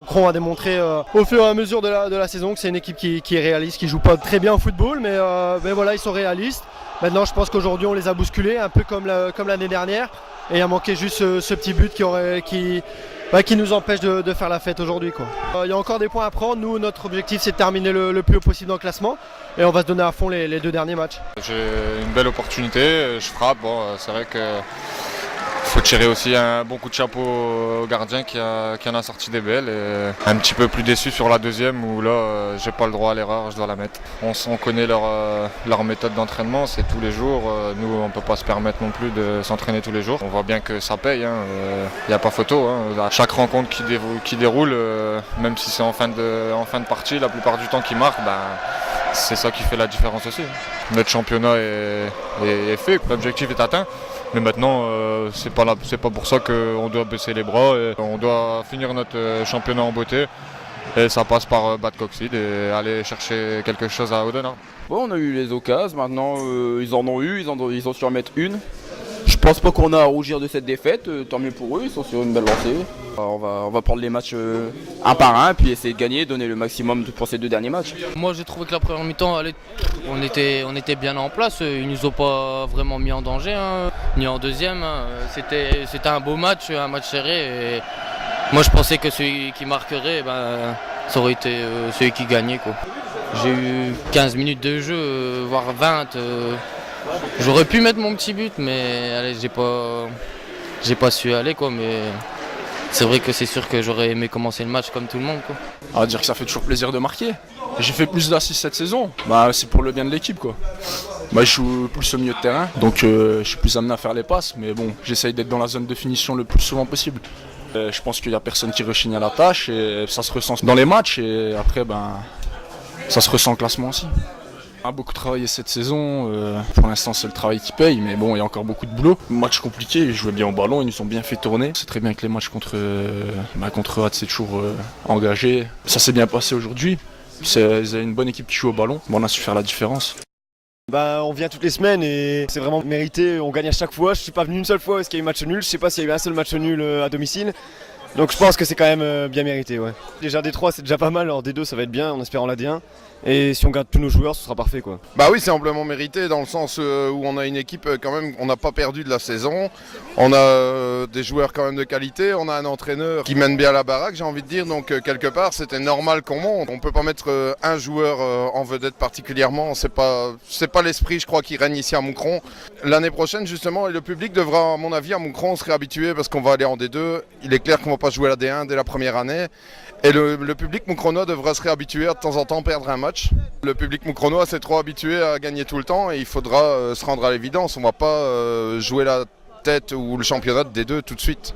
Moucron a démontré au fur et à mesure de la saison que c'est une équipe qui est réaliste, qui joue pas très bien au football, mais voilà, ils sont réalistes. Maintenant, je pense qu'aujourd'hui, on les a bousculés, un peu comme l'année dernière. Et il a manqué juste ce petit but qui nous empêche de faire la fête aujourd'hui, quoi. Il y a encore des points à prendre. Nous, notre objectif, c'est de terminer le plus haut possible dans le classement. Et on va se donner à fond les 2 derniers matchs. J'ai une belle opportunité, je frappe. Bon, c'est vrai que faut tirer aussi un bon coup de chapeau au gardien qui en a sorti des belles. Et un petit peu plus déçu sur la deuxième où là, j'ai pas le droit à l'erreur, je dois la mettre. On connaît leur méthode d'entraînement, c'est tous les jours. Nous, on peut pas se permettre non plus de s'entraîner tous les jours. On voit bien que ça paye, il n'y a pas photo. À chaque rencontre qui déroule, même si c'est en fin de partie, la plupart du temps qu'ils marquent, c'est ça qui fait la différence aussi. Notre championnat est fait, l'objectif est atteint. Mais maintenant, c'est pas pour ça qu'on doit baisser les bras. Et on doit finir notre championnat en beauté. Et ça passe par battre Coxide et aller chercher quelque chose à Audenarde. Bon, on a eu les occasions, maintenant ils en ont eu, ils ont su en mettre une. Je pense pas qu'on a à rougir de cette défaite, tant mieux pour eux, ils sont sur une belle lancée. On va prendre les matchs un par un, puis essayer de gagner, donner le maximum pour ces 2 derniers matchs. Moi j'ai trouvé que la première mi-temps, on était bien en place, ils nous ont pas vraiment mis en danger, ni en deuxième. C'était un beau match, un match serré. Et moi je pensais que celui qui marquerait, ça aurait été celui qui gagnait, quoi. J'ai eu 15 minutes de jeu, voire 20. J'aurais pu mettre mon petit but, mais allez, j'ai pas su aller, quoi. Mais c'est vrai que c'est sûr que j'aurais aimé commencer le match comme tout le monde, quoi. On va dire que ça fait toujours plaisir de marquer. J'ai fait plus d'assists cette saison, c'est pour le bien de l'équipe, quoi. Je joue plus au milieu de terrain, donc je suis plus amené à faire les passes, mais bon, j'essaye d'être dans la zone de finition le plus souvent possible. Je pense qu'il n'y a personne qui rechigne à la tâche et ça se ressent dans les matchs et après ça se ressent au classement aussi. On a beaucoup travaillé cette saison, pour l'instant c'est le travail qui paye, mais bon il y a encore beaucoup de boulot. Match compliqué, ils jouaient bien au ballon, ils nous ont bien fait tourner. C'est très bien que les matchs contre Hâte c'est toujours engagé. Ça s'est bien passé aujourd'hui, ils avaient une bonne équipe qui joue au ballon, on a su faire la différence. On vient toutes les semaines et c'est vraiment mérité, on gagne à chaque fois. Je suis pas venu une seule fois parce qu'il y a eu match nul, je sais pas s'il y a eu un seul match nul à domicile. Donc je pense que c'est quand même bien mérité, ouais. Déjà D3 c'est déjà pas mal, alors D2 ça va être bien en espérant la D1. Et si on garde tous nos joueurs, ce sera parfait, quoi. Oui, c'est amplement mérité dans le sens où on a une équipe quand même, on n'a pas perdu de la saison. On a des joueurs quand même de qualité, on a un entraîneur qui mène bien la baraque, j'ai envie de dire. Donc quelque part, c'était normal qu'on monte. On peut pas mettre un joueur en vedette particulièrement. C'est pas l'esprit, je crois, qui règne ici à Moucron. L'année prochaine, justement, le public devra, à mon avis, à Moucron, se réhabituer parce qu'on va aller en D2. Il est clair qu'on va pas jouer la D1 dès la première année. Et le public moucronois devra se réhabituer à de temps en temps perdre un match. Le public moucronois s'est trop habitué à gagner tout le temps et il faudra se rendre à l'évidence. On ne va pas jouer la tête ou le championnat des 2 tout de suite.